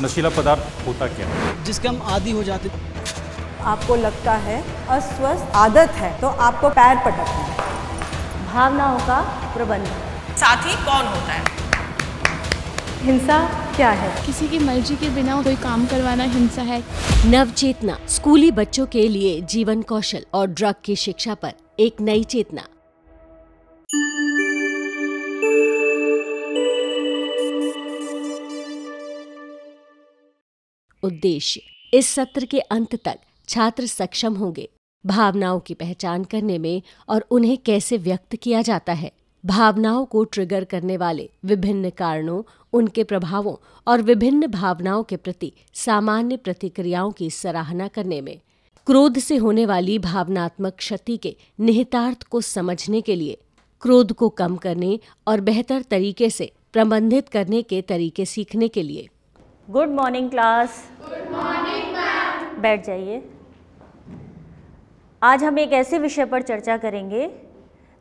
नशीला पदार्थ होता क्या है? जिसके हम आदी हो जाते। आपको लगता है अस्वस्थ आदत है तो आपको पैर पटकना है। भावनाओं का प्रबंधन। साथी कौन होता है? हिंसा क्या है? किसी की मर्जी के बिना कोई काम करवाना हिंसा है। नवचेतना, स्कूली बच्चों के लिए जीवन कौशल और ड्रग की शिक्षा पर एक नई चेतना। उद्देश्य, इस सत्र के अंत तक छात्र सक्षम होंगे भावनाओं की पहचान करने में और उन्हें कैसे व्यक्त किया जाता है, भावनाओं को ट्रिगर करने वाले विभिन्न कारणों, उनके प्रभावों और विभिन्न भावनाओं के प्रति सामान्य प्रतिक्रियाओं की सराहना करने में, क्रोध से होने वाली भावनात्मक क्षति के निहितार्थ को समझने के लिए, क्रोध को कम करने और बेहतर तरीके से प्रबंधित करने के तरीके सीखने के लिए। Good morning class. Good morning ma'am. बैठ जाइए। आज हम एक ऐसे विषय पर चर्चा करेंगे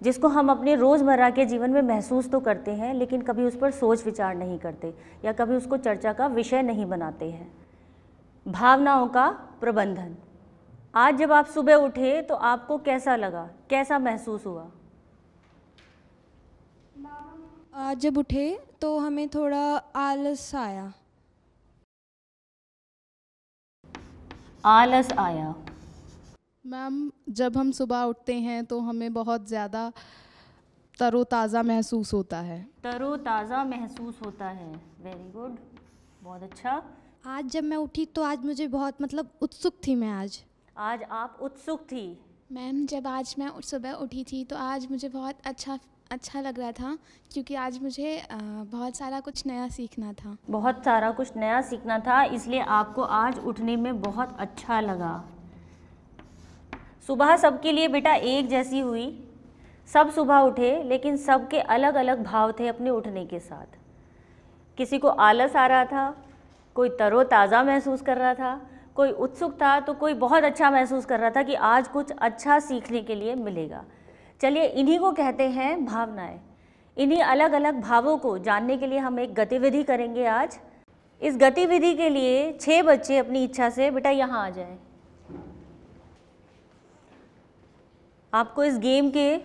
जिसको हम अपने रोज़मर्रा के जीवन में महसूस तो करते हैं, लेकिन कभी उस पर सोच विचार नहीं करते या कभी उसको चर्चा का विषय नहीं बनाते हैं। भावनाओं का प्रबंधन। आज जब आप सुबह उठे तो आपको कैसा लगा, कैसा महसूस हुआ? आज जब उठे तो हमें थोड़ा आलस आया। आलस आया। मैम, जब हम सुबह उठते हैं तो हमें बहुत ज़्यादा तरोताज़ा महसूस होता है। तरोताज़ा महसूस होता है। वेरी गुड, बहुत अच्छा। आज जब मैं उठी तो आज मुझे बहुत उत्सुक थी मैं आज आप उत्सुक थी। मैम, जब आज मैं सुबह उठी थी तो आज मुझे बहुत अच्छा लग रहा था, क्योंकि आज मुझे बहुत सारा कुछ नया सीखना था। बहुत सारा कुछ नया सीखना था, इसलिए आपको आज उठने में बहुत अच्छा लगा। सुबह सबके लिए बेटा एक जैसी हुई, सब सुबह उठे, लेकिन सबके अलग अलग भाव थे अपने उठने के साथ। किसी को आलस आ रहा था, कोई तरोताज़ा महसूस कर रहा था, कोई उत्सुक था, तो कोई बहुत अच्छा महसूस कर रहा था कि आज कुछ अच्छा सीखने के लिए मिलेगा। चलिए, इन्हीं को कहते हैं भावनाएं। इन्हीं अलग अलग भावों को जानने के लिए हम एक गतिविधि करेंगे आज। इस गतिविधि के लिए 6 बच्चे अपनी इच्छा से बेटा यहाँ आ जाएं। आपको इस गेम के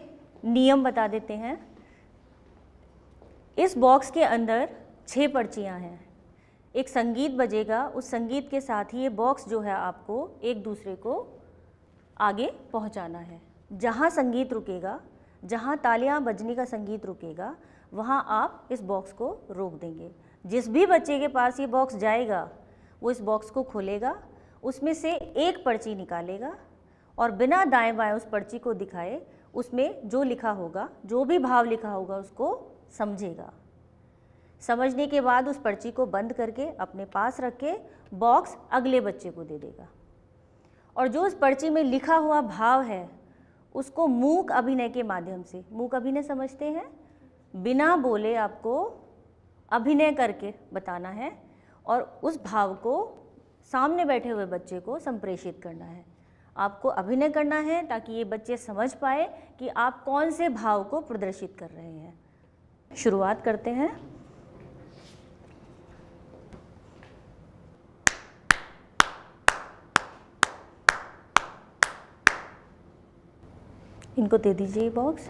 नियम बता देते हैं। इस बॉक्स के अंदर 6 पर्चियाँ हैं। एक संगीत बजेगा, उस संगीत के साथ ही ये बॉक्स जो है आपको एक दूसरे को आगे पहुंचाना है। जहाँ संगीत रुकेगा, जहाँ तालियां बजने का संगीत रुकेगा, वहाँ आप इस बॉक्स को रोक देंगे। जिस भी बच्चे के पास ये बॉक्स जाएगा वो इस बॉक्स को खोलेगा, उसमें से एक पर्ची निकालेगा और बिना दाएं बाएं उस पर्ची को दिखाए उसमें जो लिखा होगा, जो भी भाव लिखा होगा उसको समझेगा। समझने के बाद उस पर्ची को बंद करके अपने पास रख के बॉक्स अगले बच्चे को दे देगा। और जो उस पर्ची में लिखा हुआ भाव है उसको मूक अभिनय के माध्यम से, मूक अभिनय समझते हैं, बिना बोले आपको अभिनय करके बताना है और उस भाव को सामने बैठे हुए बच्चे को संप्रेषित करना है। आपको अभिनय करना है ताकि ये बच्चे समझ पाए कि आप कौन से भाव को प्रदर्शित कर रहे हैं। शुरुआत करते हैं। इनको दे दीजिए बॉक्स।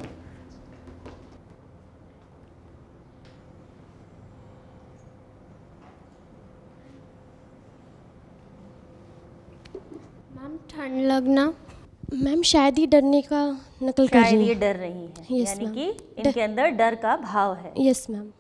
मैम, ठंड लगना। मैम, शायद ये डरने का नकल कर रही शायद है। ये डर रही है। Yes, यानी ma'am. कि इनके अंदर डर का भाव है। Yes ma'am.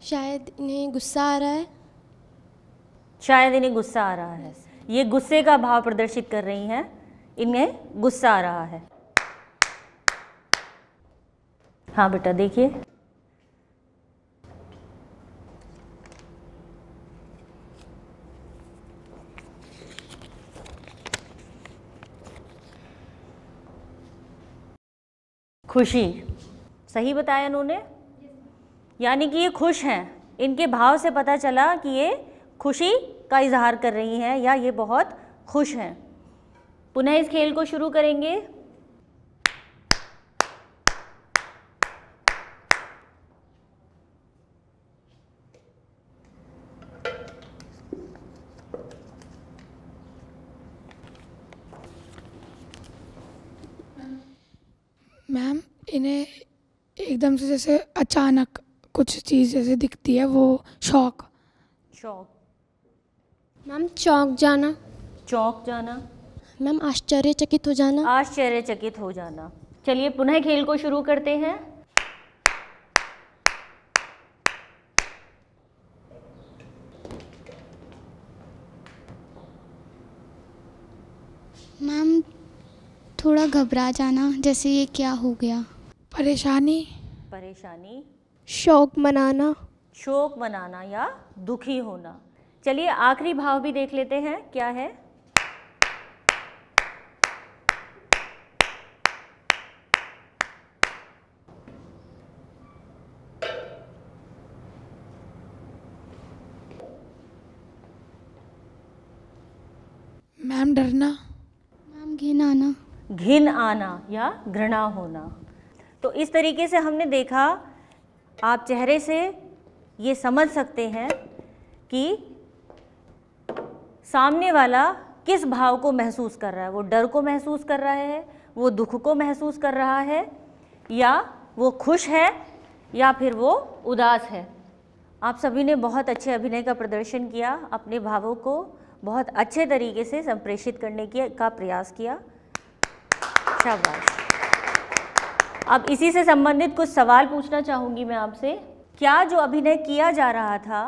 शायद इन्हें गुस्सा आ रहा है। शायद इन्हें गुस्सा आ रहा है। ये गुस्से का भाव प्रदर्शित कर रही हैं। इन्हें गुस्सा आ रहा है। हाँ बेटा, देखिए। खुशी। सही बताया इन्होंने, यानी कि ये खुश हैं, इनके भाव से पता चला कि ये खुशी का इजहार कर रही हैं या ये बहुत खुश हैं। पुनः इस खेल को शुरू करेंगे। मैम, इन्हें एकदम से जैसे अचानक कुछ चीज़ जैसे दिखती है, वो शौक। मैम चौंक जाना। चौंक जाना। मैम आश्चर्यचकित हो जाना। आश्चर्यचकित हो जाना। चलिए पुनः खेल को शुरू करते हैं। मैम थोड़ा घबरा जाना, जैसे ये क्या हो गया। परेशानी। परेशानी। शोक मनाना। शोक मनाना या दुखी होना। चलिए आखिरी भाव भी देख लेते हैं क्या है। मैम डरना। मैम घिन आना। घिन आना या घृणा होना। तो इस तरीके से हमने देखा, आप चेहरे से ये समझ सकते हैं कि सामने वाला किस भाव को महसूस कर रहा है। वो डर को महसूस कर रहा है, वो दुख को महसूस कर रहा है, या वो खुश है, या फिर वो उदास है। आप सभी ने बहुत अच्छे अभिनय का प्रदर्शन किया, अपने भावों को बहुत अच्छे तरीके से संप्रेषित करने का प्रयास किया। शाबाश। अब इसी से संबंधित कुछ सवाल पूछना चाहूँगी मैं आपसे। क्या जो अभिनय किया जा रहा था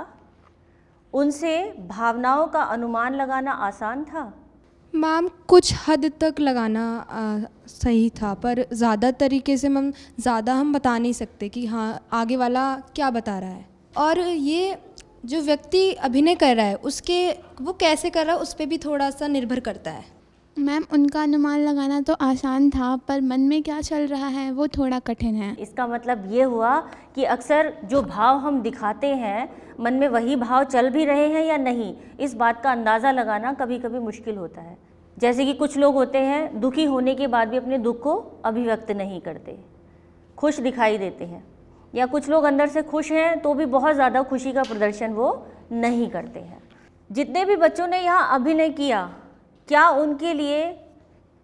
उनसे भावनाओं का अनुमान लगाना आसान था? मैम कुछ हद तक लगाना सही था, पर ज़्यादा तरीके से मैम ज़्यादा हम बता नहीं सकते कि हाँ आगे वाला क्या बता रहा है। और ये जो व्यक्ति अभिनय कर रहा है उसके वो कैसे कर रहा है उस पर भी थोड़ा सा निर्भर करता है। मैम उनका अनुमान लगाना तो आसान था, पर मन में क्या चल रहा है वो थोड़ा कठिन है। इसका मतलब ये हुआ कि अक्सर जो भाव हम दिखाते हैं मन में वही भाव चल भी रहे हैं या नहीं, इस बात का अंदाज़ा लगाना कभी कभी मुश्किल होता है। जैसे कि कुछ लोग होते हैं दुखी होने के बाद भी अपने दुख को अभिव्यक्त नहीं करते, खुश दिखाई देते हैं, या कुछ लोग अंदर से खुश हैं तो भी बहुत ज़्यादा खुशी का प्रदर्शन वो नहीं करते हैं। जितने भी बच्चों ने यहाँ अभिनय किया, क्या उनके लिए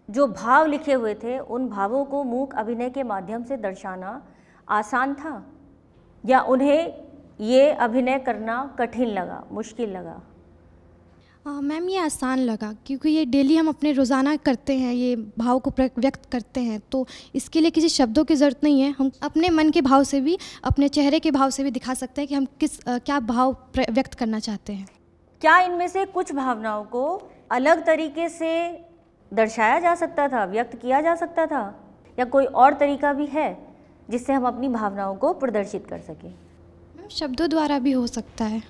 जो भाव लिखे हुए थे उन भावों को मूक अभिनय के माध्यम से दर्शाना आसान था, या उन्हें ये अभिनय करना कठिन लगा, मुश्किल लगा? मैम ये आसान लगा, क्योंकि ये डेली हम अपने रोज़ाना करते हैं, ये भाव को व्यक्त करते हैं, तो इसके लिए किसी शब्दों की ज़रूरत नहीं है। हम अपने मन के भाव से भी, अपने चेहरे के भाव से भी दिखा सकते हैं कि हम क्या भाव व्यक्त करना चाहते हैं। क्या इनमें से कुछ भावनाओं को अलग तरीके से दर्शाया जा सकता था, व्यक्त किया जा सकता था, या कोई और तरीका भी है जिससे हम अपनी भावनाओं को प्रदर्शित कर सकें? शब्दों द्वारा भी हो सकता है।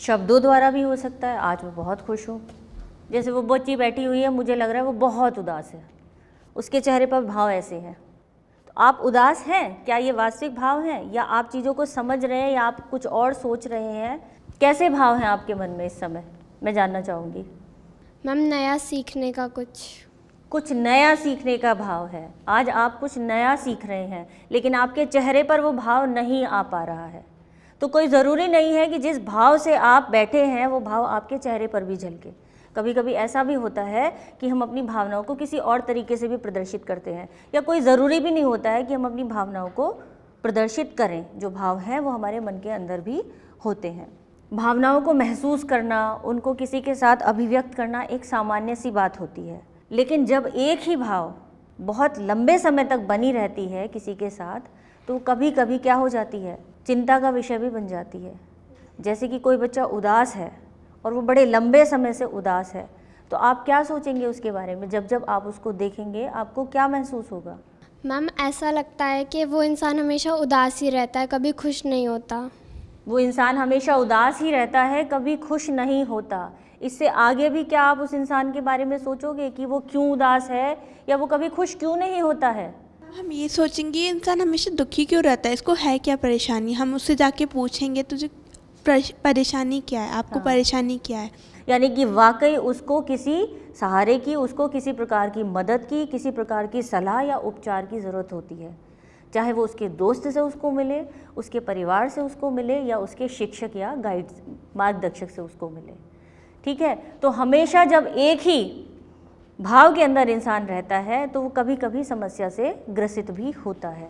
शब्दों द्वारा भी हो सकता है। आज मैं बहुत खुश हूँ, जैसे वो बच्ची बैठी हुई है, मुझे लग रहा है वो बहुत उदास है, उसके चेहरे पर भाव ऐसे हैं। तो आप उदास हैं, क्या ये वास्तविक भाव हैं, या आप चीज़ों को समझ रहे हैं, या आप कुछ और सोच रहे हैं? कैसे भाव हैं आपके मन में इस समय, मैं जानना चाहूँगी। मैम नया सीखने का कुछ नया सीखने का भाव है। आज आप कुछ नया सीख रहे हैं, लेकिन आपके चेहरे पर वो भाव नहीं आ पा रहा है। तो कोई ज़रूरी नहीं है कि जिस भाव से आप बैठे हैं वो भाव आपके चेहरे पर भी झलके। कभी कभी ऐसा भी होता है कि हम अपनी भावनाओं को किसी और तरीके से भी प्रदर्शित करते हैं, या कोई ज़रूरी भी नहीं होता है कि हम अपनी भावनाओं को प्रदर्शित करें। जो भाव हैं वो हमारे मन के अंदर भी होते हैं। भावनाओं को महसूस करना, उनको किसी के साथ अभिव्यक्त करना एक सामान्य सी बात होती है, लेकिन जब एक ही भाव बहुत लंबे समय तक बनी रहती है किसी के साथ, तो कभी कभी क्या हो जाती है, चिंता का विषय भी बन जाती है। जैसे कि कोई बच्चा उदास है और वो बड़े लंबे समय से उदास है, तो आप क्या सोचेंगे उसके बारे में? जब आप उसको देखेंगे आपको क्या महसूस होगा? मैम ऐसा लगता है कि वो इंसान हमेशा उदास ही रहता है, कभी खुश नहीं होता। वो इंसान हमेशा उदास ही रहता है, कभी खुश नहीं होता। इससे आगे भी क्या आप उस इंसान के बारे में सोचोगे कि वो क्यों उदास है, या वो कभी खुश क्यों नहीं होता है? हम ये सोचेंगे ये इंसान हमेशा दुखी क्यों रहता है, इसको है क्या परेशानी। हम उससे जाके पूछेंगे तुझे परेशानी क्या है, आपको परेशानी क्या है। यानी कि वाकई उसको किसी सहारे की, उसको किसी प्रकार की मदद की, किसी प्रकार की सलाह या उपचार की ज़रूरत होती है, चाहे वो उसके दोस्त से उसको मिले, उसके परिवार से उसको मिले, या उसके शिक्षक या गाइड मार्गदर्शक से उसको मिले। ठीक है, तो हमेशा जब एक ही भाव के अंदर इंसान रहता है तो वो कभी कभी समस्या से ग्रसित भी होता है।